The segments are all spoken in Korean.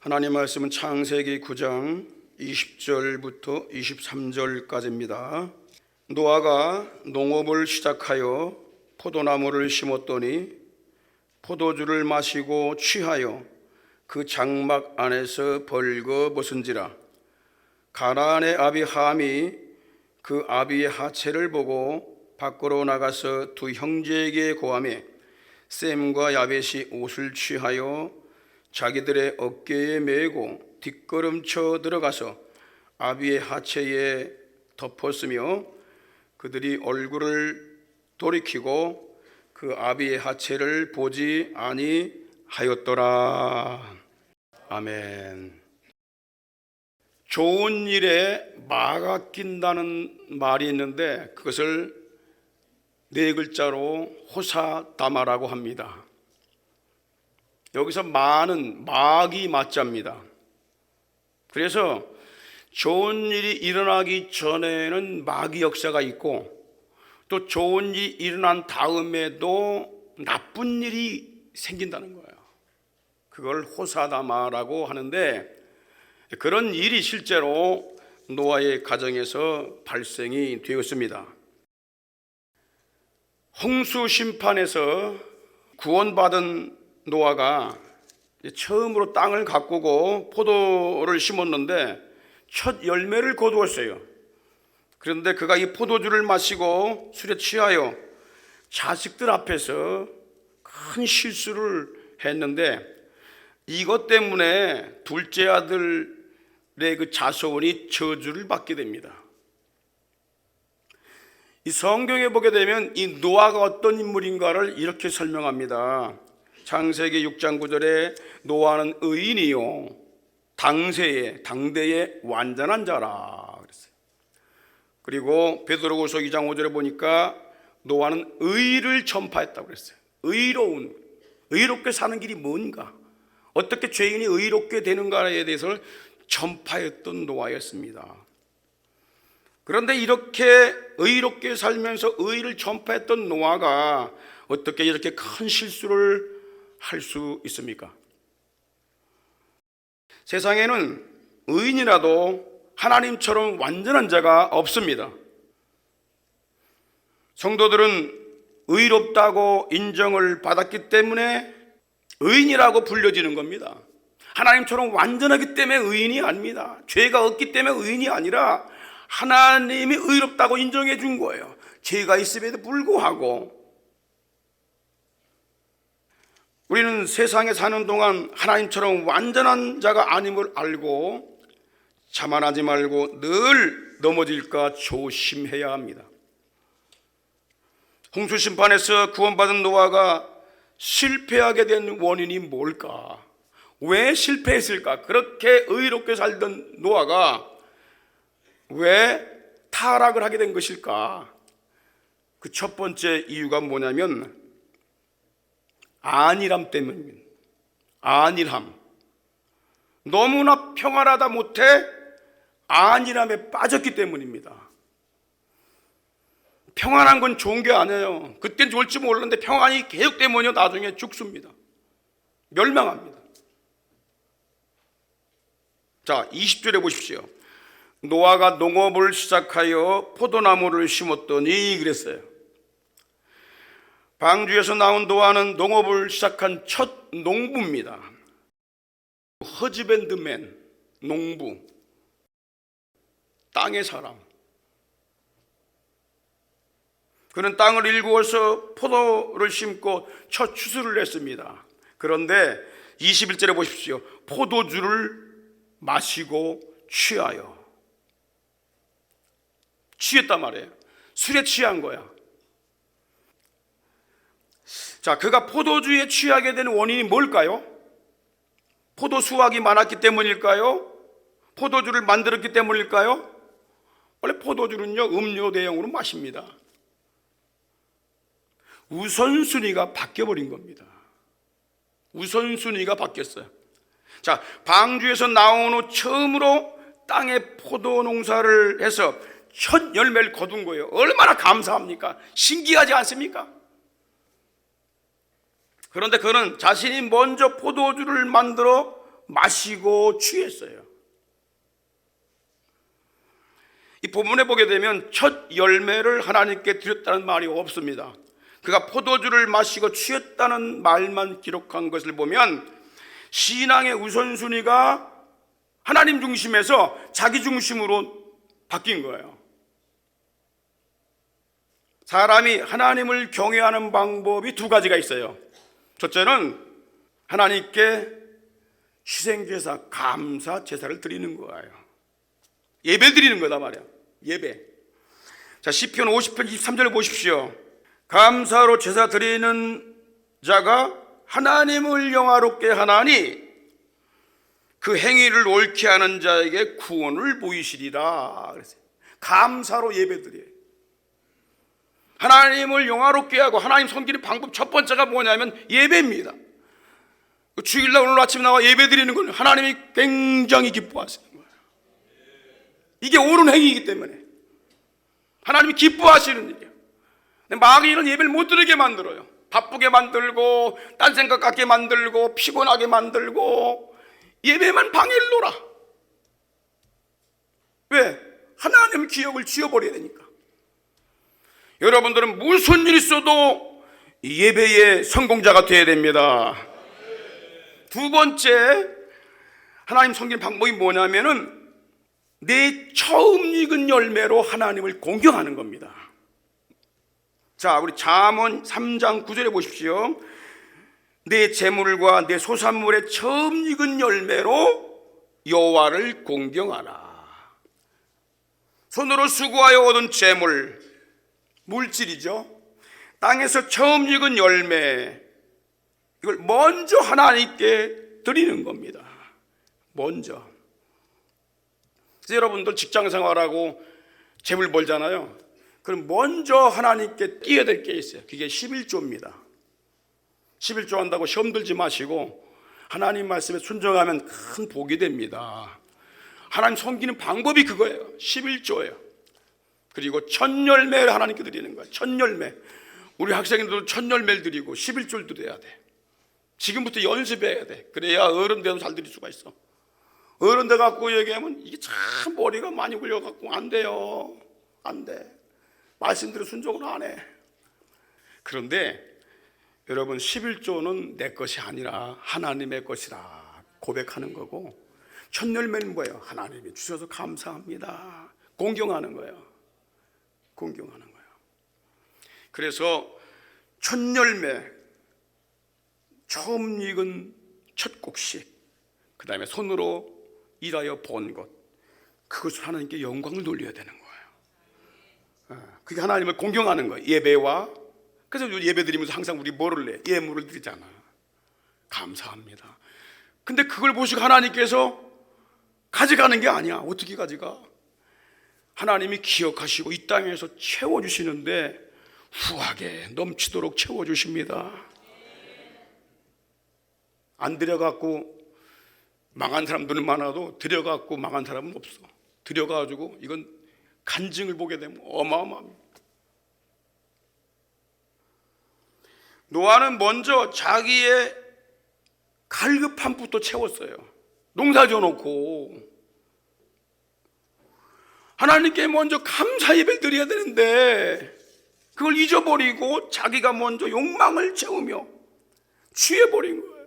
하나님 말씀은 창세기 9장 20절부터 23절까지입니다. 노아가 농업을 시작하여 포도나무를 심었더니 포도주를 마시고 취하여 그 장막 안에서 벌거벗은지라. 가나안의 아비 함이 그 아비의 하체를 보고 밖으로 나가서 두 형제에게 고하매 셈과 야벳이 옷을 취하여 자기들의 어깨에 메고 뒷걸음쳐 들어가서 아비의 하체에 덮었으며 그들이 얼굴을 돌이키고 그 아비의 하체를 보지 아니하였더라. 아멘. 좋은 일에 마가 낀다는 말이 있는데 그것을 네 글자로 호사다마라고 합니다. 여기서 마는 막이 맞자입니다. 그래서 좋은 일이 일어나기 전에는 막이 역사가 있고 또 좋은 일이 일어난 다음에도 나쁜 일이 생긴다는 거예요. 그걸 호사다마라고 하는데 그런 일이 실제로 노아의 가정에서 발생이 되었습니다. 홍수 심판에서 구원받은 노아가 처음으로 땅을 가꾸고 포도를 심었는데 첫 열매를 거두었어요. 그런데 그가 이 포도주를 마시고 술에 취하여 자식들 앞에서 큰 실수를 했는데 이것 때문에 둘째 아들의 그 자손이 저주를 받게 됩니다. 이 성경에 보게 되면 이 노아가 어떤 인물인가를 이렇게 설명합니다. 창세기 6장 9절에 노아는 의인이요 당대의 완전한 자라 그랬어요. 그리고 베드로후서 2장 5절에 보니까 노아는 의를 전파했다고 그랬어요. 의롭게 사는 길이 뭔가, 어떻게 죄인이 의롭게 되는가에 대해서 전파했던 노아였습니다. 그런데 이렇게 의롭게 살면서 의를 전파했던 노아가 어떻게 이렇게 큰 실수를 할 수 있습니까? 세상에는 의인이라도 하나님처럼 완전한 자가 없습니다. 성도들은 의롭다고 인정을 받았기 때문에 의인이라고 불려지는 겁니다. 하나님처럼 완전하기 때문에 의인이 아닙니다. 죄가 없기 때문에 의인이 아니라 하나님이 의롭다고 인정해 준 거예요. 죄가 있음에도 불구하고 우리는 세상에 사는 동안 하나님처럼 완전한 자가 아님을 알고 자만하지 말고 늘 넘어질까 조심해야 합니다. 홍수 심판에서 구원받은 노아가 실패하게 된 원인이 뭘까? 왜 실패했을까? 그렇게 의롭게 살던 노아가 왜 타락을 하게 된 것일까? 그 첫 번째 이유가 뭐냐면 안일함 때문입니다. 안일함. 너무나 평안하다 못해 안일함에 빠졌기 때문입니다. 평안한 건 좋은 게 아니에요. 그땐 좋을지 몰랐는데 평안이 계속되면 나중에 죽습니다. 멸망합니다. 자, 20절에 보십시오. 노아가 농업을 시작하여 포도나무를 심었더니 그랬어요. 방주에서 나온 노아는 농업을 시작한 첫 농부입니다. 허즈밴드맨, 농부, 땅의 사람. 그는 땅을 일구어서 포도를 심고 첫 추수를 했습니다. 그런데 21절에 보십시오. 포도주를 마시고 취하여. 취했단 말이에요. 술에 취한 거야. 자, 그가 포도주에 취하게 된 원인이 뭘까요? 포도 수확이 많았기 때문일까요? 포도주를 만들었기 때문일까요? 원래 포도주는요, 음료 대용으로 마십니다. 우선순위가 바뀌어버린 겁니다. 우선순위가 바뀌었어요. 자, 방주에서 나온 후 처음으로 땅에 포도 농사를 해서 첫 열매를 거둔 거예요. 얼마나 감사합니까? 신기하지 않습니까? 그런데 그는 자신이 먼저 포도주를 만들어 마시고 취했어요. 이 본문에 보게 되면 첫 열매를 하나님께 드렸다는 말이 없습니다. 그가 포도주를 마시고 취했다는 말만 기록한 것을 보면 신앙의 우선순위가 하나님 중심에서 자기 중심으로 바뀐 거예요. 사람이 하나님을 경외하는 방법이 두 가지가 있어요. 첫째는 하나님께 희생제사, 감사 제사를 드리는 거예요. 예배 드리는 거다 말이야. 예배. 자, 시편 50편 23절을 보십시오. 감사로 제사 드리는 자가 하나님을 영화롭게 하나니 그 행위를 옳게 하는 자에게 구원을 보이시리라 그랬어요. 감사로 예배 드려요. 하나님을 영화롭게 하고 하나님 섬기는 방법 첫 번째가 뭐냐면 예배입니다. 주일날 오늘 아침 나와 예배 드리는 건 하나님이 굉장히 기뻐하시는 거예요. 이게 옳은 행위이기 때문에 하나님이 기뻐하시는 일이에요. 마귀는 예배를 못 드리게 만들어요. 바쁘게 만들고 딴 생각 갖게 만들고 피곤하게 만들고 예배만 방해를 놓아. 왜? 하나님 기억을 지워버려야 되니까. 여러분들은 무슨 일 있어도 예배의 성공자가 되어야 됩니다. 두 번째 하나님 섬기는 방법이 뭐냐면은 내 처음 익은 열매로 하나님을 공경하는 겁니다. 자, 우리 잠언 3장 9절에 보십시오. 내 재물과 내 소산물의 처음 익은 열매로 여호와를 공경하라. 손으로 수고하여 얻은 재물, 물질이죠. 땅에서 처음 익은 열매, 이걸 먼저 하나님께 드리는 겁니다. 먼저. 그래서 여러분들 직장 생활하고 재물 벌잖아요. 그럼 먼저 하나님께 띄어야 될 게 있어요. 그게 11조입니다. 11조 한다고 시험 들지 마시고 하나님 말씀에 순종하면 큰 복이 됩니다. 하나님 섬기는 방법이 그거예요. 11조예요. 그리고 첫 열매를 하나님께 드리는 거예요. 첫 열매. 우리 학생들도 첫 열매를 드리고 11조를 드려야 돼. 지금부터 연습해야 돼. 그래야 어른 돼도 잘 드릴 수가 있어. 어른 돼 갖고 얘기하면 이게 참 머리가 많이 굴려 갖고 안 돼요. 안 돼. 말씀대로 순종을 안 해. 그런데 여러분 11조는 내 것이 아니라 하나님의 것이라 고백하는 거고, 첫 열매는 뭐예요? 하나님이 주셔서 감사합니다. 공경하는 거예요. 공경하는 거예요. 그래서 첫 열매, 처음 익은 첫 곡식, 그 다음에 손으로 일하여 본 것, 그것을 하나님께 영광을 돌려야 되는 거예요. 그게 하나님을 공경하는 거예요. 예배와. 그래서 예배 드리면서 항상 우리 뭐를 내? 예물을 드리잖아. 감사합니다. 근데 그걸 보시고 하나님께서 가져가는 게 아니야. 어떻게 가져가? 하나님이 기억하시고 이 땅에서 채워주시는데 후하게 넘치도록 채워주십니다. 안 드려갖고 망한 사람들은 많아도 드려갖고 망한 사람은 없어. 드려가지고 이건 간증을 보게 되면 어마어마합니다. 노아는 먼저 자기의 갈급함부터 채웠어요. 농사 지어놓고 하나님께 먼저 감사 예배를 드려야 되는데 그걸 잊어버리고 자기가 먼저 욕망을 채우며 취해버린 거예요.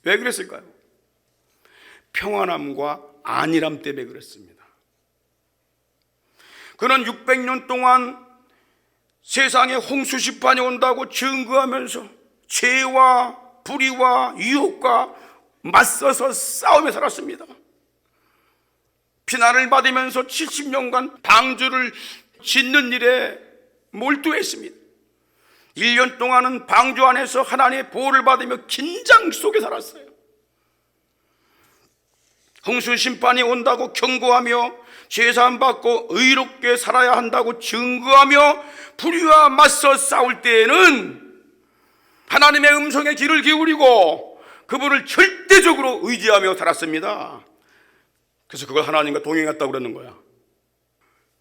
왜 그랬을까요? 평안함과 안일함 때문에 그랬습니다. 그는 600년 동안 세상에 홍수 심판이 온다고 증거하면서 죄와 불의와 유혹과 맞서서 싸우며 살았습니다. 피난을 받으면서 70년간 방주를 짓는 일에 몰두했습니다. 1년 동안은 방주 안에서 하나님의 보호를 받으며 긴장 속에 살았어요. 홍수 심판이 온다고 경고하며 제사함 받고 의롭게 살아야 한다고 증거하며 불의와 맞서 싸울 때에는 하나님의 음성에 귀를 기울이고 그분을 절대적으로 의지하며 살았습니다. 그래서 그걸 하나님과 동행했다고 그러는 거야.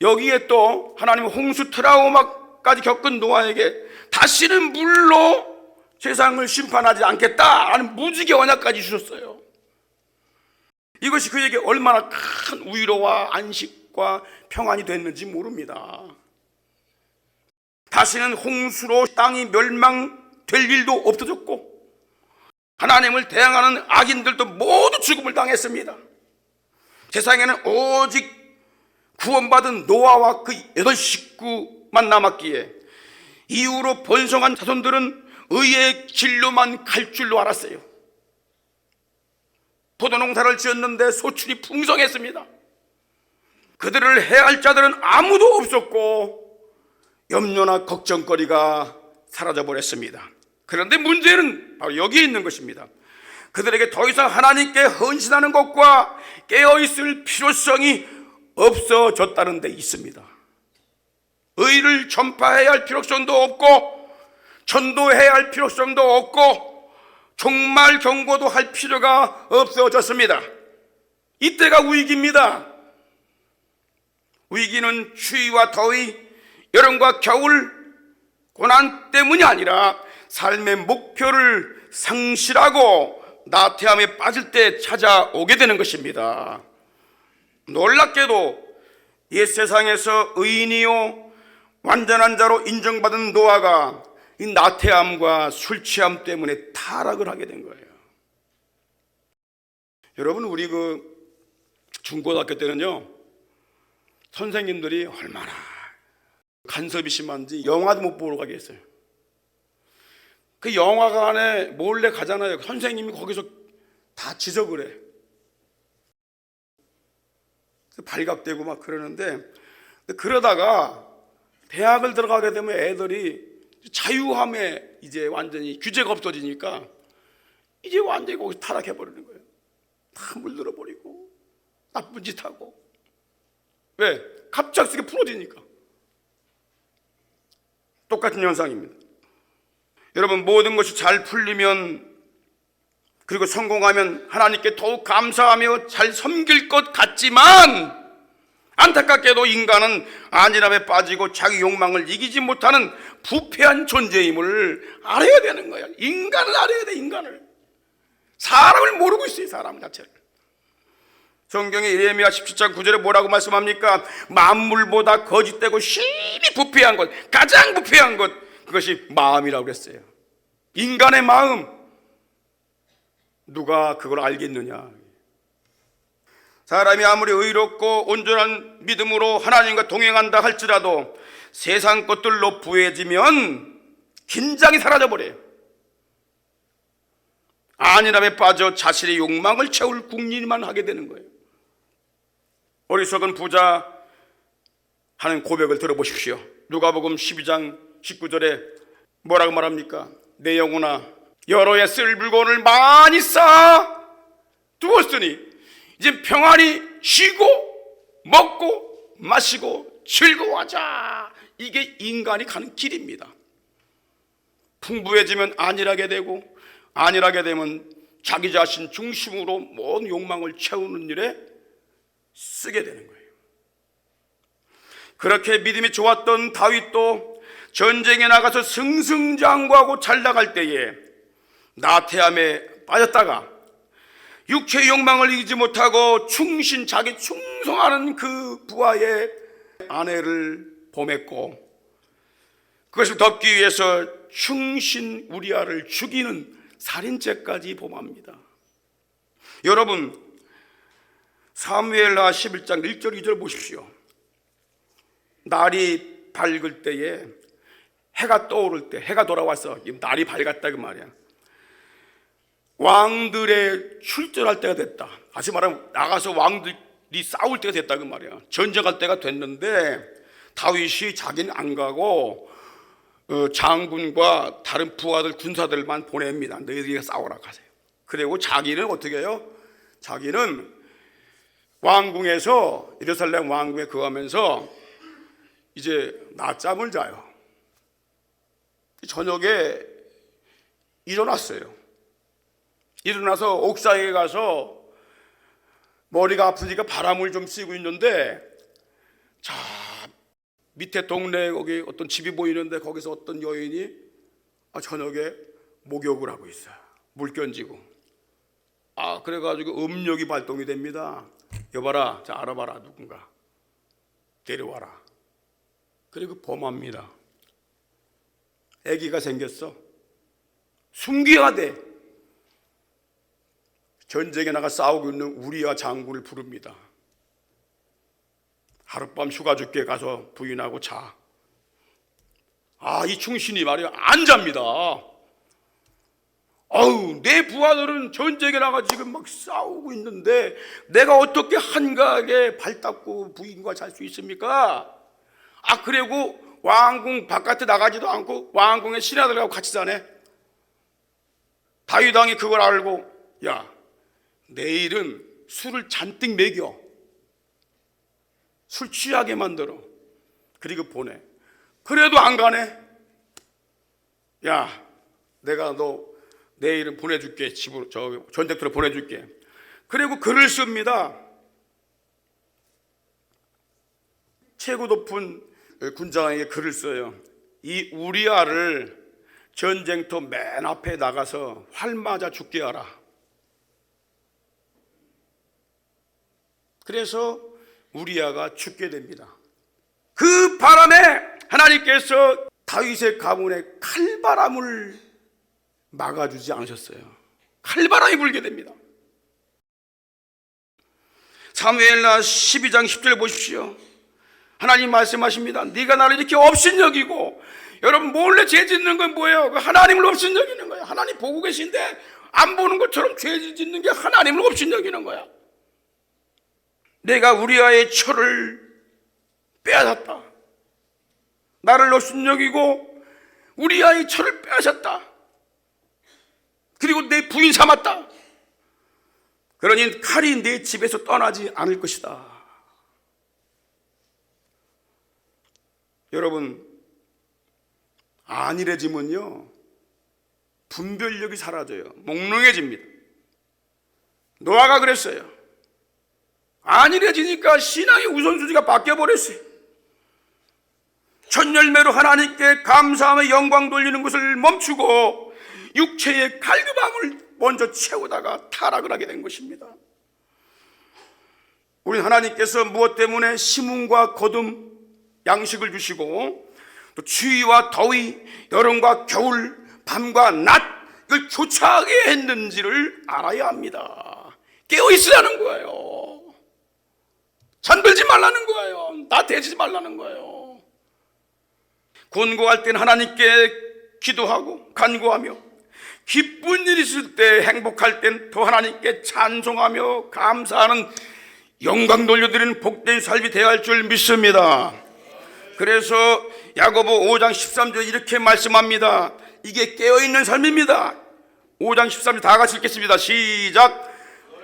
여기에 또 하나님은 홍수 트라우마까지 겪은 노아에게 다시는 물로 세상을 심판하지 않겠다라는 무지개 언약까지 주셨어요. 이것이 그에게 얼마나 큰 위로와 안식과 평안이 됐는지 모릅니다. 다시는 홍수로 땅이 멸망될 일도 없어졌고 하나님을 대항하는 악인들도 모두 죽음을 당했습니다. 세상에는 오직 구원받은 노아와 그 8식구만 남았기에 이후로 번성한 자손들은 의의 길로만 갈 줄로 알았어요. 포도농사를 지었는데 소출이 풍성했습니다. 그들을 해할 자들은 아무도 없었고 염려나 걱정거리가 사라져버렸습니다. 그런데 문제는 바로 여기에 있는 것입니다. 그들에게 더 이상 하나님께 헌신하는 것과 깨어있을 필요성이 없어졌다는 데 있습니다. 의를 전파해야 할 필요성도 없고 전도해야 할 필요성도 없고 종말 경고도 할 필요가 없어졌습니다. 이때가 위기입니다. 위기는 추위와 더위, 여름과 겨울, 고난 때문이 아니라 삶의 목표를 상실하고 나태함에 빠질 때 찾아오게 되는 것입니다. 놀랍게도 옛 세상에서 의인이요 완전한 자로 인정받은 노아가 이 나태함과 술 취함 때문에 타락을 하게 된 거예요. 여러분, 우리 중고등학교 때는요, 선생님들이 얼마나 간섭이 심한지 영화도 못 보러 가게 했어요. 그 영화관에 몰래 가잖아요. 선생님이 거기서 다 지적을 해. 발각되고 막 그러는데, 그러다가 대학을 들어가게 되면 애들이 자유함에 이제 완전히 규제가 없어지니까 이제 완전히 거기서 타락해버리는 거예요. 다 물들어 버리고 나쁜 짓 하고. 왜? 갑작스럽게 풀어지니까. 똑같은 현상입니다. 여러분, 모든 것이 잘 풀리면 그리고 성공하면 하나님께 더욱 감사하며 잘 섬길 것 같지만 안타깝게도 인간은 안일함에 빠지고 자기 욕망을 이기지 못하는 부패한 존재임을 알아야 되는 거야. 인간을 알아야 돼. 인간을. 사람을 모르고 있어요. 사람 자체를. 성경의 예레미야 17장 9절에 뭐라고 말씀합니까? 만물보다 거짓되고 심히 부패한 것, 가장 부패한 것, 그것이 마음이라고 그랬어요. 인간의 마음. 누가 그걸 알겠느냐? 사람이 아무리 의롭고 온전한 믿음으로 하나님과 동행한다 할지라도 세상 것들로 부해지면 긴장이 사라져버려요. 안일함에 빠져 자신의 욕망을 채울 궁리만 하게 되는 거예요. 어리석은 부자 하는 고백을 들어보십시오. 누가복음 12장 19절에 뭐라고 말합니까? 내 영혼아, 여러 해 쓸 물건을 많이 쌓아 두었으니 이제 평안히 쉬고 먹고 마시고 즐거워하자. 이게 인간이 가는 길입니다. 풍부해지면 안일하게 되고, 안일하게 되면 자기 자신 중심으로 모든 욕망을 채우는 일에 쓰게 되는 거예요. 그렇게 믿음이 좋았던 다윗도 전쟁에 나가서 승승장구하고 잘 나갈 때에 나태함에 빠졌다가 육체의 욕망을 이기지 못하고 자기 충성하는 그 부하의 아내를 범했고, 그것을 덮기 위해서 충신 우리아를 죽이는 살인죄까지 범합니다. 여러분, 사무엘하 11장 1절 2절 보십시오. 날이 밝을 때에, 해가 떠오를 때, 해가 돌아와서 날이 밝았다 그 말이야. 왕들의 출전할 때가 됐다. 다시 말하면 나가서 왕들이 싸울 때가 됐다 그 말이야. 전쟁할 때가 됐는데 다윗이 자기는 안 가고 장군과 다른 부하들 군사들만 보냅니다. 너희들이 싸우라 가세요. 그리고 자기는 어떻게 해요? 자기는 왕궁에서, 예루살렘 왕궁에 거하면서 이제 낮잠을 자요. 저녁에 일어났어요. 일어나서 옥상에 가서 머리가 아프니까 바람을 좀 쐬고 있는데, 자, 밑에 동네에 거기 어떤 집이 보이는데 거기서 어떤 여인이 저녁에 목욕을 하고 있어요. 물 견지고. 그래가지고 음력이 발동이 됩니다. 여봐라, 자 알아봐라, 누군가 데려와라. 그리고 범합니다. 아기가 생겼어. 숨겨야 돼. 전쟁에 나가 싸우고 있는 우리아 장군을 부릅니다. 하룻밤 휴가 줄게, 가서 부인하고 자. 이 충신이 말이야 안 잡니다. 내 부하들은 전쟁에 나가 지금 막 싸우고 있는데 내가 어떻게 한가하게 발 닦고 부인과 잘 수 있습니까? 그리고 왕궁 바깥에 나가지도 않고 왕궁의 신하들하고 같이 자네. 다윗 왕이 그걸 알고, 야, 내일은 술을 잔뜩 먹여, 술 취하게 만들어, 그리고 보내. 그래도 안 가네. 야, 내가 너 내일은 보내줄게, 집으로, 전쟁터로 보내줄게. 그리고 글을 씁니다. 최고 높은 군장에게 글을 써요. 이 우리아를 전쟁터 맨 앞에 나가서 활 맞아 죽게 하라. 그래서 우리아가 죽게 됩니다. 그 바람에 하나님께서 다윗의 가문에 칼바람을 막아주지 않으셨어요. 칼바람이 불게 됩니다. 사무엘나 12장 10절 보십시오. 하나님 말씀하십니다. 네가 나를 이렇게 업신여기고, 여러분 몰래 죄 짓는 건 뭐예요? 하나님을 업신여기는 거예요. 하나님 보고 계신데 안 보는 것처럼 죄 짓는 게 하나님을 업신여기는 거야. 내가 우리아의 철을 빼앗았다. 나를 업신여기고 우리아의 철을 빼앗았다. 그리고 내 부인 삼았다. 그러니 칼이 내 집에서 떠나지 않을 것이다. 여러분, 안일해지면요 분별력이 사라져요. 몽롱해집니다. 노아가 그랬어요. 안일해지니까 신앙의 우선순위가 바뀌어버렸어요. 첫 열매로 하나님께 감사하며 영광 돌리는 것을 멈추고 육체의 갈급함을 먼저 채우다가 타락을 하게 된 것입니다. 우리 하나님께서 무엇 때문에 심음과 거둠 양식을 주시고 또 추위와 더위, 여름과 겨울, 밤과 낮 이걸 교차하게 했는지를 알아야 합니다. 깨어있으라는 거예요. 잠들지 말라는 거예요. 나태해지지 말라는 거예요. 곤고할 때는 하나님께 기도하고 간구하며, 기쁜 일 있을 때, 행복할 땐 더 하나님께 찬송하며 감사하는, 영광 돌려드리는 복된 삶이 되어야 할 줄 믿습니다. 그래서 야고보 5장 13절 이렇게 말씀합니다. 이게 깨어있는 삶입니다. 5장 13절 다 같이 읽겠습니다. 시작.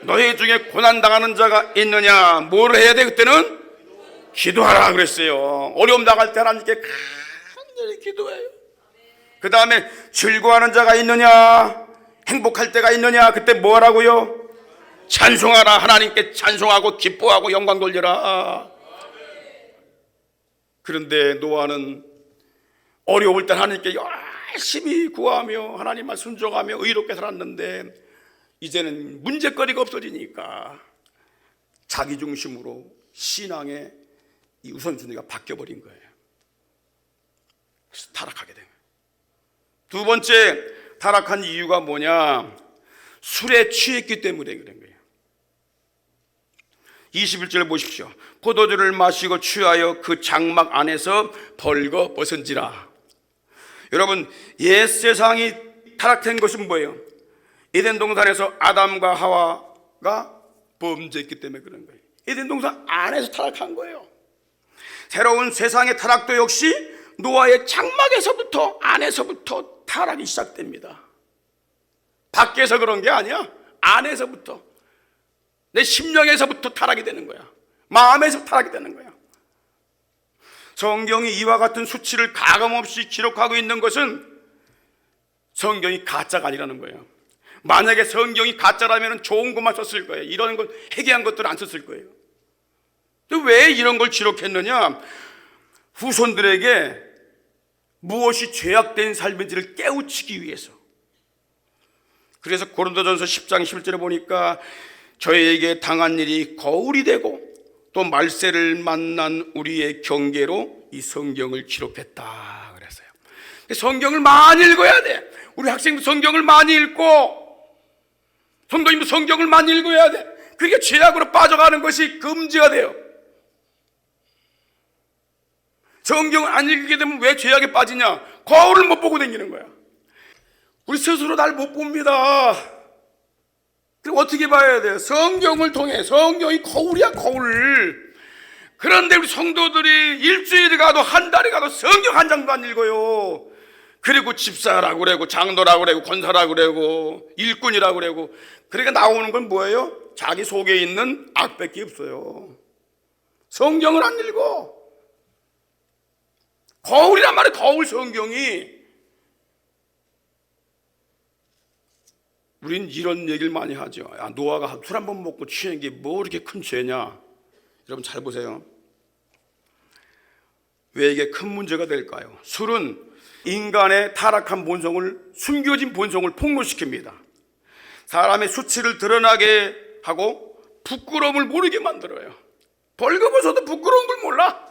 너희 중에 고난당하는 자가 있느냐? 뭘 해야 돼? 그때는 기도하라 그랬어요. 어려움 당할 때 하나님께 간절히 기도해요. 그 다음에 즐거워하는 자가 있느냐? 행복할 때가 있느냐? 그때 뭐 하라고요? 찬송하라. 하나님께 찬송하고 기뻐하고 영광 돌려라. 그런데 노아는 어려울 때 하나님께 열심히 구하며 하나님만 순종하며 의롭게 살았는데, 이제는 문제거리가 없어지니까 자기 중심으로 신앙의 이 우선순위가 바뀌어버린 거예요. 그래서 타락하게 된 거예요. 두 번째 타락한 이유가 뭐냐? 술에 취했기 때문에 그런 거예요. 21절 보십시오. 포도주를 마시고 취하여 그 장막 안에서 벌거벗은지라. 여러분, 옛 세상이 타락된 것은 뭐예요? 에덴 동산에서 아담과 하와가 범죄했기 때문에 그런 거예요. 에덴 동산 안에서 타락한 거예요. 새로운 세상의 타락도 역시 노아의 장막에서부터, 안에서부터 타락이 시작됩니다. 밖에서 그런 게 아니야. 안에서부터, 내 심령에서부터 타락이 되는 거야. 마음에서 타락이 되는 거야. 성경이 이와 같은 수치를 가감없이 기록하고 있는 것은 성경이 가짜가 아니라는 거예요. 만약에 성경이 가짜라면 좋은 것만 썼을 거예요. 이런 걸 해괴한 것들을 안 썼을 거예요. 왜 이런 걸 기록했느냐? 후손들에게 무엇이 죄악된 삶인지를 깨우치기 위해서. 그래서 고린도전서 10장 11절에 보니까 저희에게 당한 일이 거울이 되고 또 말세를 만난 우리의 경계로 이 성경을 기록했다 그랬어요. 성경을 많이 읽어야 돼. 우리 학생들 성경을 많이 읽고 성도님도 성경을 많이 읽어야 돼. 그게 죄악으로 빠져가는 것이 금지가 돼요. 성경을 안 읽게 되면 왜 죄악에 빠지냐? 거울을 못 보고 다니는 거야. 우리 스스로 날 못 봅니다. 그럼 어떻게 봐야 돼요? 성경을 통해. 성경이 거울이야, 거울. 그런데 우리 성도들이 일주일에 가도 한 달에 가도 성경 한 장도 안 읽어요. 그리고 집사라고 그러고 장로라고 그러고 권사라고 그러고 일꾼이라고 그러고. 그러니까 나오는 건 뭐예요? 자기 속에 있는 악밖에 없어요. 성경을 안 읽어. 거울이란 말이에요. 거울. 성경이. 우린 이런 얘기를 많이 하죠. 야, 노아가 술 한 번 먹고 취한 게 뭐 이렇게 큰 죄냐? 여러분 잘 보세요. 왜 이게 큰 문제가 될까요? 술은 인간의 타락한 본성을, 숨겨진 본성을 폭로시킵니다. 사람의 수치를 드러나게 하고 부끄러움을 모르게 만들어요. 벌거벗어도 부끄러운 걸 몰라.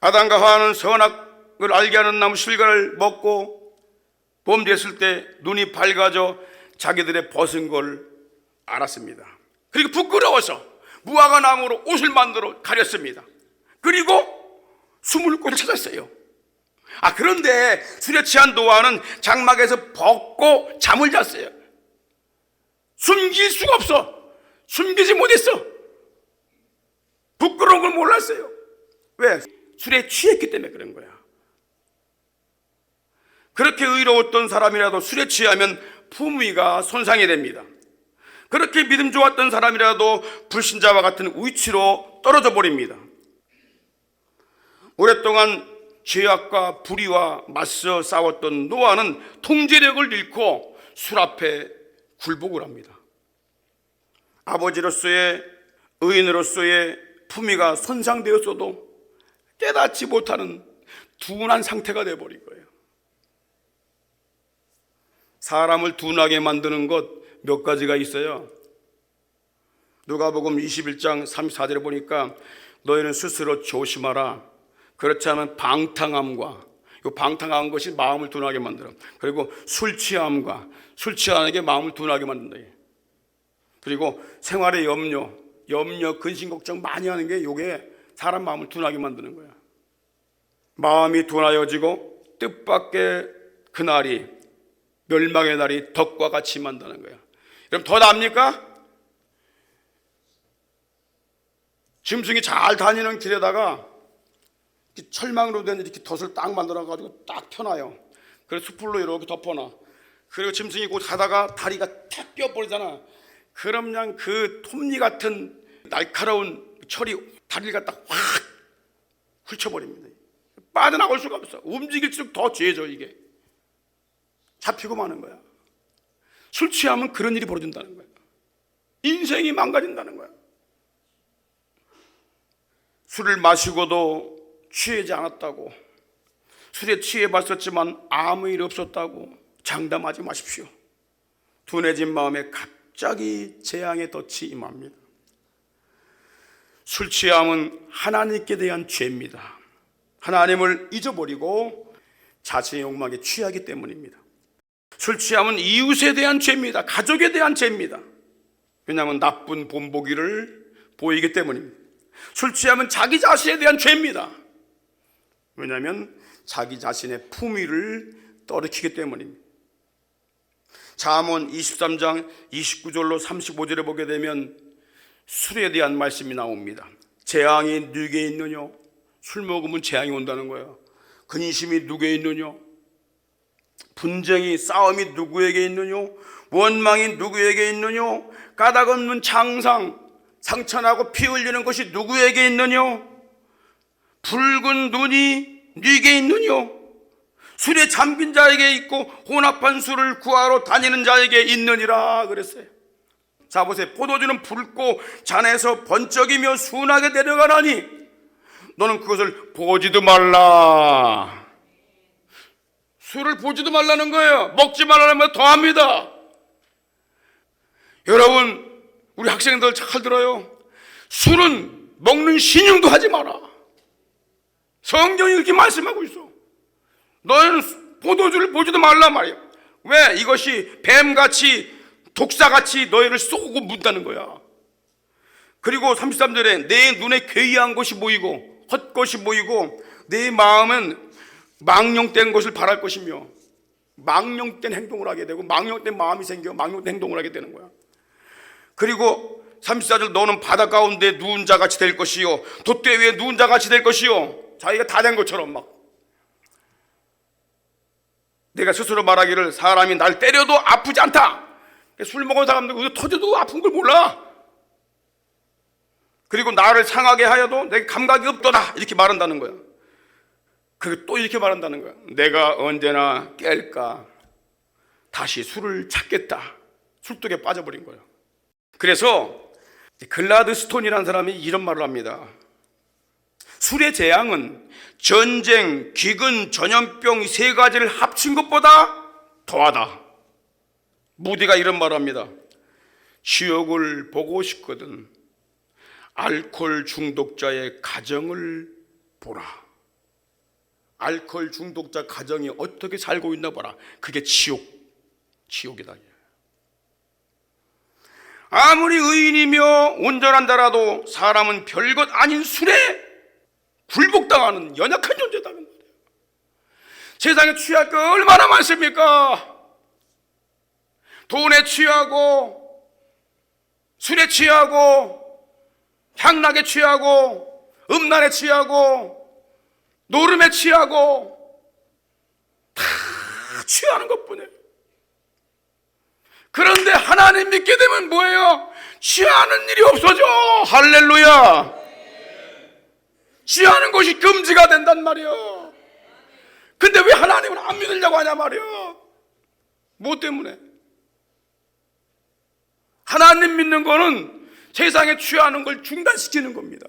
아담과 하와는 선악을 알게 하는 나무 실과를 먹고 봄 됐을 때 눈이 밝아져 자기들의 벗은 걸 알았습니다. 그리고 부끄러워서 무화과 나무로 옷을 만들어 가렸습니다. 그리고 숨을 곳을 찾았어요. 그런데 술에 취한 노아는 장막에서 벗고 잠을 잤어요. 숨길 수가 없어. 숨기지 못했어. 부끄러운 걸 몰랐어요. 왜? 술에 취했기 때문에 그런 거야. 그렇게 의로웠던 사람이라도 술에 취하면 품위가 손상이 됩니다. 그렇게 믿음 좋았던 사람이라도 불신자와 같은 위치로 떨어져 버립니다. 오랫동안 죄악과 불의와 맞서 싸웠던 노아는 통제력을 잃고 술 앞에 굴복을 합니다. 아버지로서의, 의인으로서의 품위가 손상되었어도 깨닫지 못하는 둔한 상태가 되어버린 거예요. 사람을 둔하게 만드는 것 몇 가지가 있어요. 누가복음 21장 34절에 보니까 너희는 스스로 조심하라. 그렇지 않으면 방탕함과, 이 방탕한 것이 마음을 둔하게 만들어. 그리고 술 취함과, 술 취하는 게 마음을 둔하게 만든다. 그리고 생활의 염려, 근심 걱정 많이 하는 게 이게 사람 마음을 둔하게 만드는 거야. 마음이 둔하여지고 뜻밖의 그날이, 멸망의 날이 덕과 같이 만드는 거야. 그럼 더 납니까? 짐승이 잘 다니는 길에다가 철망으로 된 이렇게 덫을 딱 만들어가지고 딱 펴놔요. 그래서 숯불로 이렇게 덮어놔. 그리고 짐승이 곧 가다가 다리가 탁 껴버리잖아. 그럼 그냥 그 톱니 같은 날카로운 철이 다리를 갖다 확 훑쳐버립니다. 빠져나올 수가 없어. 움직일수록 더 죄져. 이게 잡히고 마는 거야. 술 취하면 그런 일이 벌어진다는 거야. 인생이 망가진다는 거야. 술을 마시고도 취하지 않았다고, 술에 취해봤었지만 아무 일 없었다고 장담하지 마십시오. 둔해진 마음에 갑자기 재앙의 덫이 임합니다. 술 취함은 하나님께 대한 죄입니다. 하나님을 잊어버리고 자신의 욕망에 취하기 때문입니다. 술 취함은 이웃에 대한 죄입니다. 가족에 대한 죄입니다. 왜냐하면 나쁜 본보기를 보이기 때문입니다. 술 취함은 자기 자신에 대한 죄입니다. 왜냐하면 자기 자신의 품위를 떨어뜨리기 때문입니다. 잠언 23장 29절로 35절에 보게 되면 술에 대한 말씀이 나옵니다. 재앙이 누구에 있느냐? 술 먹으면 재앙이 온다는 거예요. 근심이 누구에 있느냐? 분쟁이, 싸움이 누구에게 있느냐? 원망이 누구에게 있느냐? 까닭없는 장상, 상처나고 피 흘리는 것이 누구에게 있느냐? 붉은 눈이 네게 있느냐? 술에 잠긴 자에게 있고 혼합한 술을 구하러 다니는 자에게 있느니라 그랬어요. 자 보세요. 포도주는 붉고 잔에서 번쩍이며 순하게 내려가나니 너는 그것을 보지도 말라. 술을 보지도 말라는 거예요. 먹지 말라는 거 더합니다. 여러분, 우리 학생들 잘 들어요. 술은 먹는 신용도 하지 마라. 성경이 이렇게 말씀하고 있어. 너희는 포도주를 보지도 말란 말이야. 왜? 이것이 뱀같이 독사같이 너희를 쏘고 문다는 거야. 그리고 33절에 내 눈에 괴이한 것이 보이고 헛것이 보이고 내 마음은 망령된 것을 바랄 것이며, 망령된 행동을 하게 되고 망령된 마음이 생겨 망령된 행동을 하게 되는 거야. 그리고 34절 너는 바다 가운데 누운 자같이 될 것이요 돛대 위에 누운 자같이 될 것이요. 자기가 다 된 것처럼 막 내가 스스로 말하기를 사람이 날 때려도 아프지 않다. 술 먹은 사람들 그거 터져도 아픈 걸 몰라. 그리고 나를 상하게 하여도 내게 감각이 없도다 이렇게 말한다는 거야. 그리고 또 이렇게 말한다는 거야. 내가 언제나 깰까 다시 술을 찾겠다. 술독에 빠져버린 거야. 그래서 글라드스톤이라는 사람이 이런 말을 합니다. 술의 재앙은 전쟁, 기근, 전염병 이 세 가지를 합친 것보다 더하다. 무디가 이런 말을 합니다. 지옥을 보고 싶거든 알코올 중독자의 가정을 보라. 알코올 중독자 가정이 어떻게 살고 있나 보라. 그게 지옥이다. 아무리 의인이며 온전한다라도 사람은 별것 아닌 술에 굴복당하는 연약한 존재다는 거예요. 세상에 취할 거 얼마나 많습니까? 돈에 취하고 술에 취하고 향락에 취하고 음란에 취하고 노름에 취하고 다 취하는 것뿐이에요. 그런데 하나님 믿게 되면 뭐예요? 취하는 일이 없어져. 할렐루야. 취하는 것이 금지가 된단 말이에요. 근데 왜 하나님을 안 믿으려고 하냐 말이에요. 뭐 때문에? 하나님 믿는 거는 세상에 취하는 걸 중단시키는 겁니다.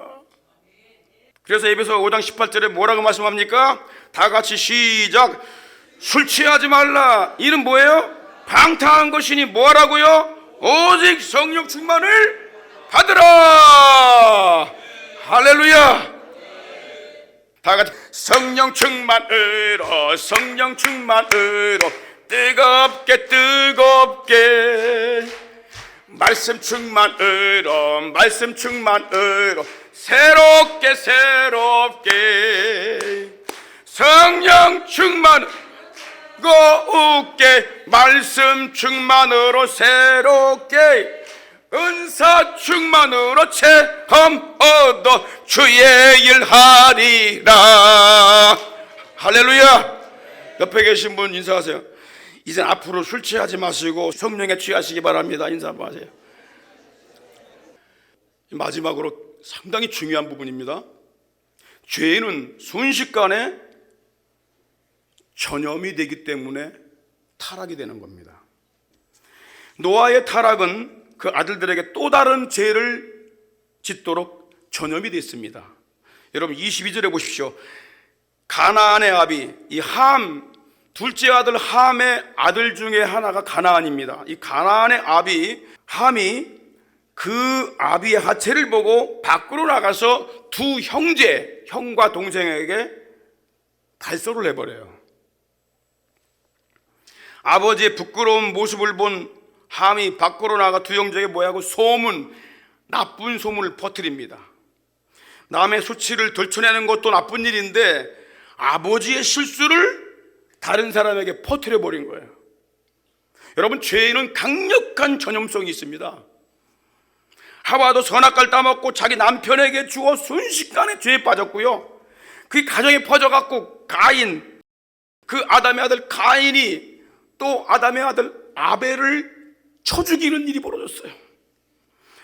그래서 에베소 5장 18절에 뭐라고 말씀합니까? 다 같이 시작. 술 취하지 말라. 이는 뭐예요? 방탕한 것이니 뭐라고요? 오직 성령 충만을 받으라. 할렐루야. 다 같이 성령 충만으로 성령 충만으로 뜨겁게 뜨겁게 말씀 충만으로 말씀 충만으로 새롭게 새롭게 성령 충만 뜨겁게 말씀 충만으로 새롭게 은사 충만으로 체험 얻어 주의 일 하리라. 할렐루야. 옆에 계신 분 인사하세요. 이제 앞으로 술 취하지 마시고 성령에 취하시기 바랍니다. 인사 한번 하세요. 마지막으로 상당히 중요한 부분입니다. 죄는 순식간에 전염이 되기 때문에 타락이 되는 겁니다. 노아의 타락은 그 아들들에게 또 다른 죄를 짓도록 전염이 됐습니다. 여러분 22절에 보십시오. 가나안의 아비 이 함 둘째 아들 함의 아들 중에 하나가 가나안입니다. 이 가나안의 아비 함이 그 아비의 하체를 보고 밖으로 나가서 두 형과 동생에게 발설을 해버려요. 아버지의 부끄러운 모습을 본 함이 밖으로 나가 두 형제에게 뭐하고 나쁜 소문을 퍼뜨립니다. 남의 수치를 들춰내는 것도 나쁜 일인데 아버지의 실수를 다른 사람에게 퍼뜨려 버린 거예요. 여러분 죄는 강력한 전염성이 있습니다. 하와도 선악과를 따먹고 자기 남편에게 주어 순식간에 죄에 빠졌고요. 그 가정에 퍼져갖고 가인 그 아담의 아들 가인이 또 아담의 아들 아벨을 쳐 죽이는 일이 벌어졌어요.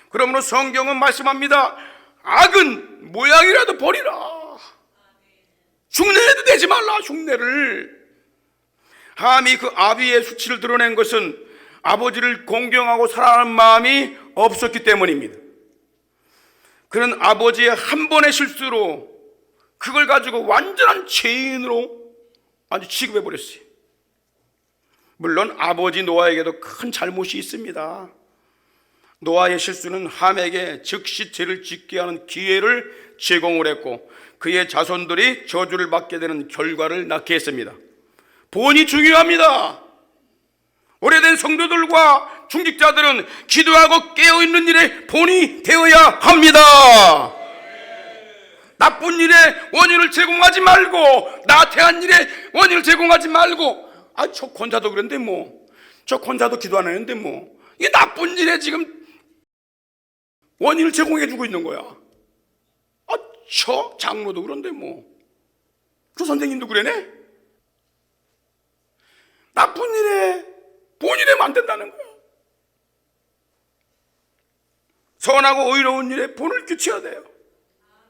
그러므로 성경은 말씀합니다. 악은 모양이라도 버리라. 흉내도 내지 말라. 흉내를. 함이 그 아비의 수치를 드러낸 것은 아버지를 공경하고 사랑하는 마음이 없었기 때문입니다. 그는 아버지의 한 번의 실수로 그걸 가지고 완전한 죄인으로 아주 취급해버렸어요. 물론 아버지 노아에게도 큰 잘못이 있습니다. 노아의 실수는 함에게 즉시 죄를 짓게 하는 기회를 제공을 했고 그의 자손들이 저주를 받게 되는 결과를 낳게 했습니다. 본이 중요합니다. 오래된 성도들과 중직자들은 기도하고 깨어있는 일에 본이 되어야 합니다. 나쁜 일에 원인을 제공하지 말고, 나태한 일에 원인을 제공하지 말고, 저 권사도 그런데 저 권사도 기도 안 하는데 이게 나쁜 일에 지금 원인을 제공해 주고 있는 거야. 저 장로도 그런데 그 선생님도 그러네? 나쁜 일에 본이 되면 안 된다는 거야. 선하고 의로운 일에 본을 끼쳐야 돼요.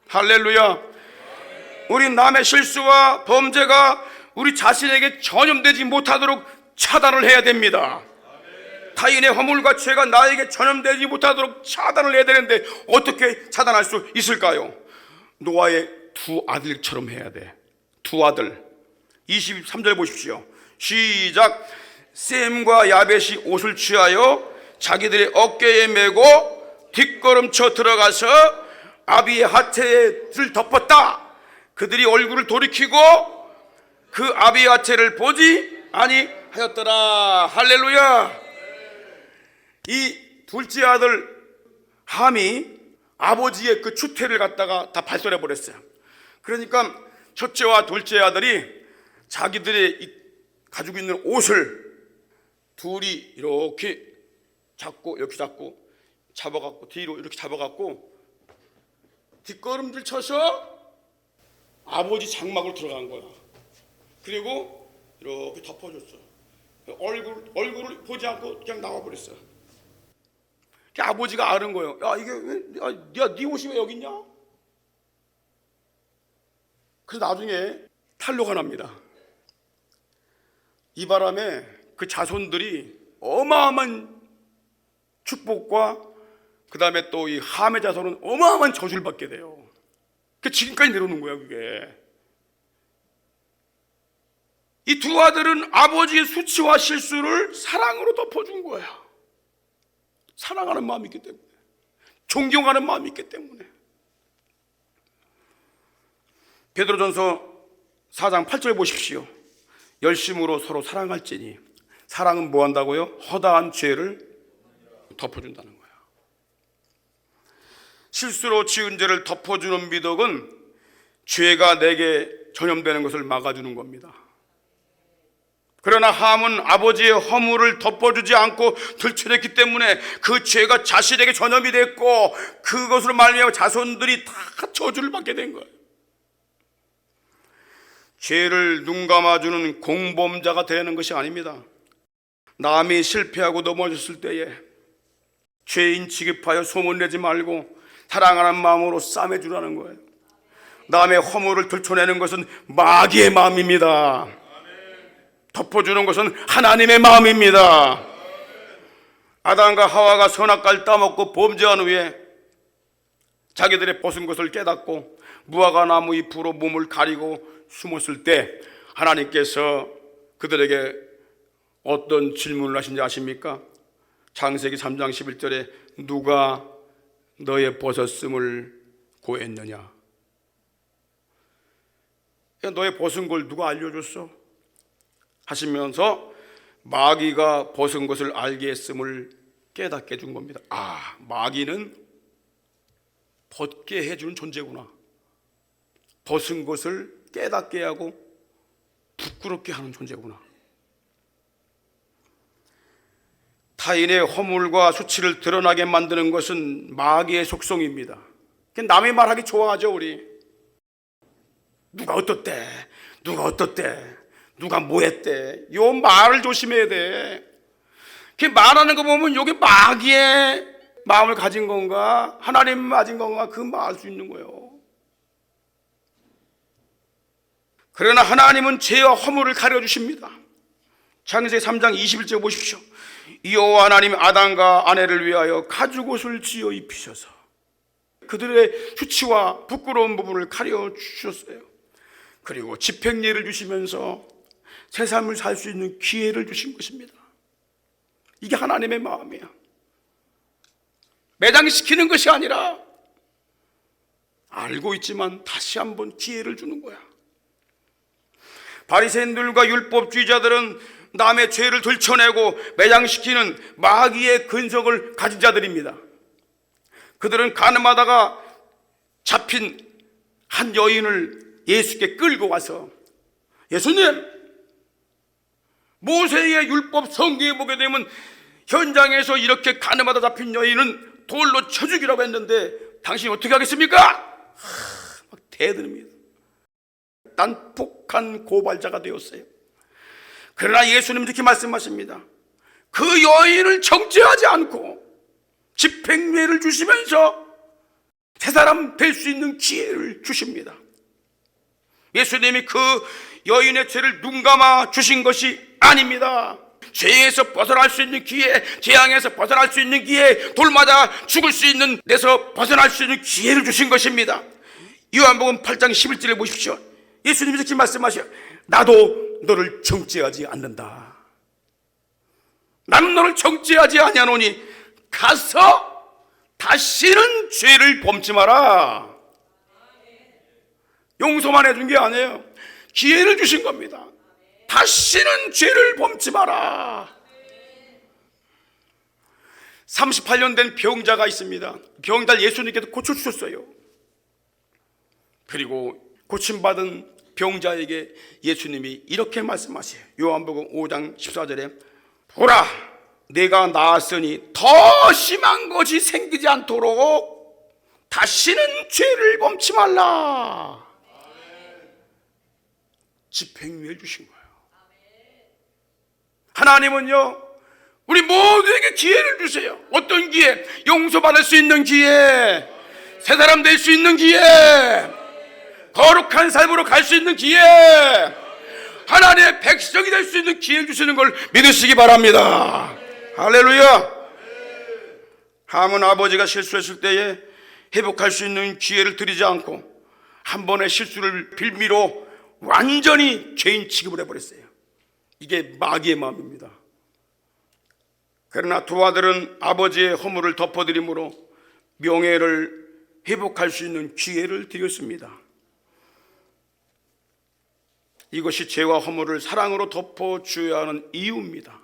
할렐루야. 우리 남의 실수와 범죄가 우리 자신에게 전염되지 못하도록 차단을 해야 됩니다. 타인의 허물과 죄가 나에게 전염되지 못하도록 차단을 해야 되는데 어떻게 차단할 수 있을까요? 노아의 두 아들처럼 해야 돼. 두 아들. 23절 보십시오. 시작. 셈과 야벳이 옷을 취하여 자기들의 어깨에 메고 뒷걸음쳐 들어가서 아비의 하체를 덮었다. 그들이 얼굴을 돌이키고 그 아비의 하체를 보지 아니하였더라. 할렐루야. 이 둘째 아들 함이 아버지의 그 추태를 갖다가 다 발설해 버렸어요. 그러니까 첫째와 둘째 아들이 자기들의 가지고 있는 옷을 둘이 이렇게 잡고 이렇게 잡고 잡아갖고 뒤로 이렇게 잡아갖고 뒷걸음질 쳐서 아버지 장막으로 들어간 거야. 그리고 이렇게 덮어줬어. 얼굴을 보지 않고 그냥 나와버렸어. 아버지가 아는 거예요. 야, 이게 왜, 네 옷이 왜 여기 있냐? 그래서 나중에 탄로가 납니다. 이 바람에 그 자손들이 어마어마한 축복과 그 다음에 또 이 함의 자손은 어마어마한 저주를 받게 돼요. 지금까지 내려오는 거야, 그게. 이 두 아들은 아버지의 수치와 실수를 사랑으로 덮어준 거야. 사랑하는 마음이 있기 때문에, 존경하는 마음이 있기 때문에. 베드로전서 4장 8절 보십시오. 열심으로 서로 사랑할지니. 사랑은 뭐 한다고요? 허다한 죄를 덮어준다는 거예요. 실수로 지은 죄를 덮어주는 미덕은 죄가 내게 전염되는 것을 막아주는 겁니다. 그러나 함은 아버지의 허물을 덮어주지 않고 들춰냈기 때문에 그 죄가 자신에게 전염이 됐고 그것으로 말미암아 자손들이 다 저주를 받게 된 거예요. 죄를 눈감아주는 공범자가 되는 것이 아닙니다. 남이 실패하고 넘어졌을 때에 죄인 취급하여 소문내지 말고 사랑하는 마음으로 싸매주라는 거예요. 남의 허물을 들춰내는 것은 마귀의 마음입니다. 덮어주는 것은 하나님의 마음입니다. 아담과 하와가 선악과를 따먹고 범죄한 후에 자기들의 벗은 것을 깨닫고 무화과 나무 잎으로 몸을 가리고 숨었을 때 하나님께서 그들에게 어떤 질문을 하신지 아십니까? 창세기 3장 11절에 누가 너의 벗었음을 고했느냐? 너의 벗은 걸 누가 알려줬어? 하시면서 마귀가 벗은 것을 알게 했음을 깨닫게 해준 겁니다. 마귀는 벗게 해주는 존재구나. 벗은 것을 깨닫게 하고 부끄럽게 하는 존재구나. 타인의 허물과 수치를 드러나게 만드는 것은 마귀의 속성입니다. 남의 말하기 좋아하죠, 우리. 누가 어떻대, 누가 어떻대, 누가 뭐 했대. 요 말을 조심해야 돼. 말하는 거 보면 이게 마귀의 마음을 가진 건가 하나님 맞은 건가 그 알 수 있는 거예요. 그러나 하나님은 죄와 허물을 가려주십니다. 창세기 3장 21절 보십시오. 여호와 하나님 아담과 아내를 위하여 가죽옷을 지어 입히셔서 그들의 수치와 부끄러운 부분을 가려주셨어요. 그리고 집행례를 주시면서 새 삶을 살 수 있는 기회를 주신 것입니다. 이게 하나님의 마음이야. 매장시키는 것이 아니라 알고 있지만 다시 한번 기회를 주는 거야. 바리새인들과 율법주의자들은 남의 죄를 들춰내고 매장시키는 마귀의 근성을 가진 자들입니다. 그들은 가늠하다가 잡힌 한 여인을 예수께 끌고 와서, 예수님, 모세의 율법 성경에 보게 되면 현장에서 이렇게 가늠하다 잡힌 여인은 돌로 쳐 죽이라고 했는데 당신이 어떻게 하겠습니까? 막 대듭니다. 난폭한 고발자가 되었어요. 그러나 예수님 이렇게 말씀하십니다. 그 여인을 정죄하지 않고 집행유예를 주시면서 새 사람 될 수 있는 기회를 주십니다. 예수님이 그 여인의 죄를 눈감아 주신 것이 아닙니다. 죄에서 벗어날 수 있는 기회, 재앙에서 벗어날 수 있는 기회, 돌 맞아 죽을 수 있는 데서 벗어날 수 있는 기회를 주신 것입니다. 요한복음 8장 11절에 보십시오. 예수님이 이렇게 말씀하셔요. 나도 너를 정죄하지 않는다. 나는 너를 정죄하지 아니하노니 가서 다시는 죄를 범치 마라. 용서만 해준 게 아니에요. 기회를 주신 겁니다. 다시는 죄를 범치 마라. 38년 된 병자가 있습니다. 병자를 예수님께서 고쳐주셨어요. 그리고 고침받은 병자에게 예수님이 이렇게 말씀하세요. 요한복음 5장 14절에 보라, 내가 나았으니 더 심한 것이 생기지 않도록 다시는 죄를 범치 말라. 집행유예 주신 거예요. 하나님은요, 우리 모두에게 기회를 주세요. 어떤 기회? 용서받을 수 있는 기회, 새 사람 될 수 있는 기회, 거룩한 삶으로 갈 수 있는 기회, 하나님의 백성이 될 수 있는 기회를 주시는 걸 믿으시기 바랍니다. 할렐루야. 함은 아버지가 실수했을 때에 회복할 수 있는 기회를 드리지 않고 한 번의 실수를 빌미로 완전히 죄인 취급을 해버렸어요. 이게 마귀의 마음입니다. 그러나 두 아들은 아버지의 허물을 덮어드림으로 명예를 회복할 수 있는 기회를 드렸습니다. 이것이 죄와 허물을 사랑으로 덮어줘야 하는 이유입니다.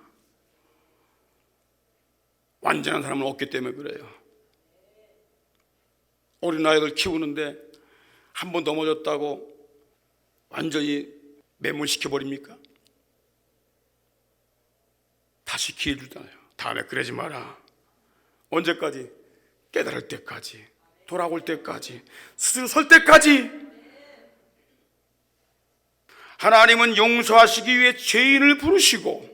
완전한 사람은 없기 때문에 그래요. 어린아이들 키우는데 한 번 넘어졌다고 완전히 매몰시켜버립니까? 다시 기회 주잖아요. 다음에 그러지 마라. 언제까지? 깨달을 때까지, 돌아올 때까지, 스스로 설 때까지. 하나님은 용서하시기 위해 죄인을 부르시고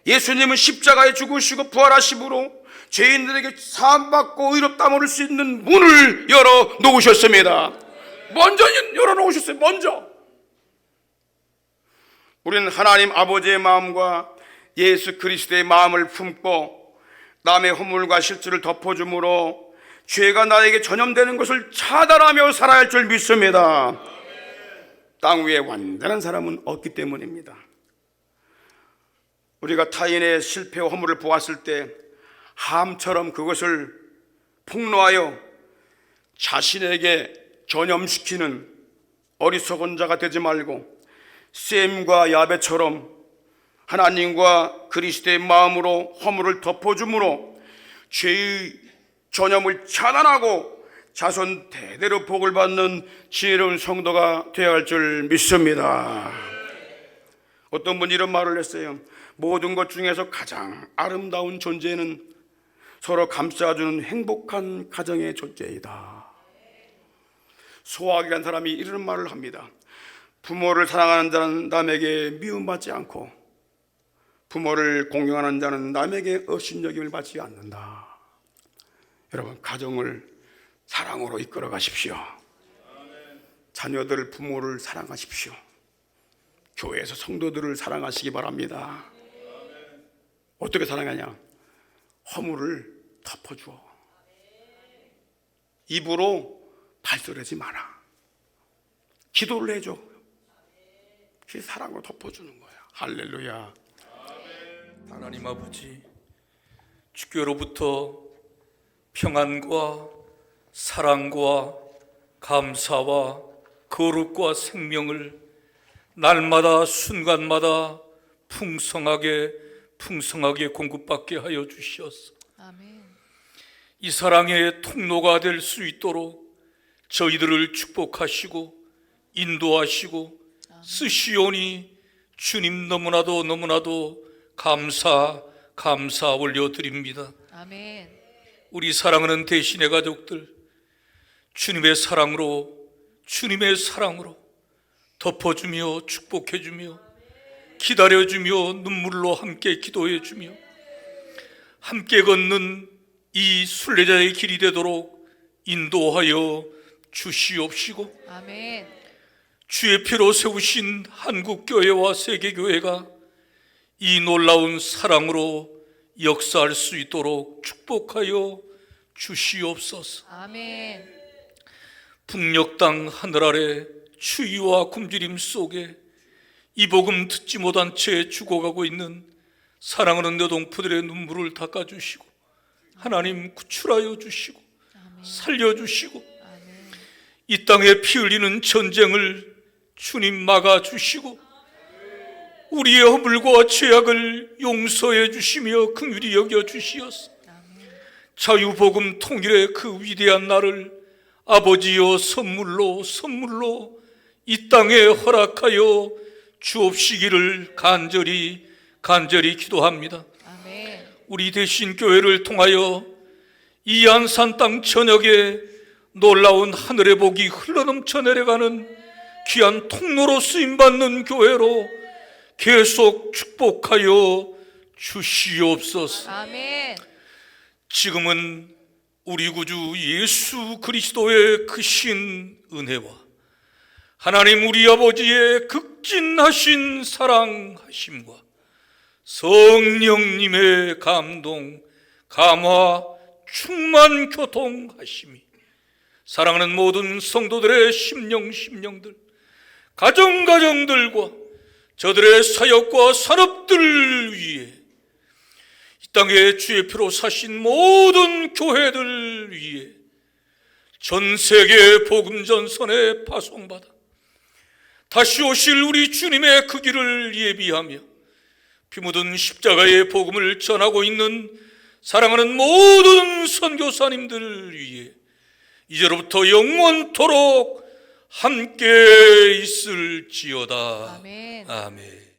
예수님은 십자가에 죽으시고 부활하심으로 죄인들에게 사함받고 의롭다함을 얻을 수 있는 문을 열어 놓으셨습니다. 먼저 열어 놓으셨어요. 먼저. 우리는 하나님 아버지의 마음과 예수 그리스도의 마음을 품고 남의 허물과 실수를 덮어줌으로 죄가 나에게 전염되는 것을 차단하며 살아야 할 줄 믿습니다. 땅 위에 완전한 사람은 없기 때문입니다. 우리가 타인의 실패와 허물을 보았을 때 함처럼 그것을 폭로하여 자신에게 전염시키는 어리석은 자가 되지 말고 셈과 야베처럼 하나님과 그리스도의 마음으로 허물을 덮어줌으로 죄의 전염을 차단하고 자손 대대로 복을 받는 지혜로운 성도가 되어야 할 줄 믿습니다. 어떤 분이 이런 말을 했어요. 모든 것 중에서 가장 아름다운 존재는 서로 감싸주는 행복한 가정의 존재이다. 소학이라는 사람이 이런 말을 합니다. 부모를 사랑하는 자는 남에게 미움받지 않고 부모를 공경하는 자는 남에게 업신여김을 받지 않는다. 여러분, 가정을 사랑으로 이끌어 가십시오. 자녀들, 부모를 사랑하십시오. 교회에서 성도들을 사랑하시기 바랍니다. 어떻게 사랑하냐? 허물을 덮어주어. 입으로 발설하지 마라. 기도를 해줘. 그 사랑으로 덮어주는 거야. 할렐루야. 하나님 아버지, 주께로부터 평안과 사랑과 감사와 거룩과 생명을 날마다 순간마다 풍성하게 공급받게 하여 주시옵소서. 아멘. 이 사랑의 통로가 될 수 있도록 저희들을 축복하시고 인도하시고 쓰시오니 주님 너무나도 감사 올려드립니다. 아멘. 우리 사랑하는 대신의 가족들, 주님의 사랑으로 덮어주며 축복해주며 기다려주며 눈물로 함께 기도해주며 함께 걷는 이 순례자의 길이 되도록 인도하여 주시옵시고, 아멘. 주의 피로 세우신 한국교회와 세계교회가 이 놀라운 사랑으로 역사할 수 있도록 축복하여 주시옵소서. 아멘. 북녘 땅 하늘 아래 추위와 굶주림 속에 이 복음 듣지 못한 채 죽어가고 있는 사랑하는 여동포들의 눈물을 닦아주시고 하나님 구출하여 주시고 살려주시고 아멘. 이 땅에 피 흘리는 전쟁을 주님 막아주시고 우리의 허물과 죄악을 용서해 주시며 긍휼히 여겨 주시옵소서. 자유복음 통일의 그 위대한 날을 아버지여 선물로 이 땅에 허락하여 주옵시기를 간절히 기도합니다. 아멘. 우리 대신 교회를 통하여 이 안산 땅 전역에 놀라운 하늘의 복이 흘러넘쳐 내려가는 귀한 통로로 쓰임받는 교회로 계속 축복하여 주시옵소서. 아멘. 지금은 우리 구주 예수 그리스도의 크신 은혜와 하나님 우리 아버지의 극진하신 사랑하심과 성령님의 감동, 감화, 충만 교통하심이 사랑하는 모든 성도들의 심령들, 가정들과 저들의 사역과 산업들 위해 이 땅에 주의 피로 사신 모든 교회들 위해 전 세계 복음 전선에 파송받아 다시 오실 우리 주님의 그 길을 예비하며 피 묻은 십자가의 복음을 전하고 있는 사랑하는 모든 선교사님들을 위해 이제로부터 영원토록 함께 있을지어다. 아멘. 아멘.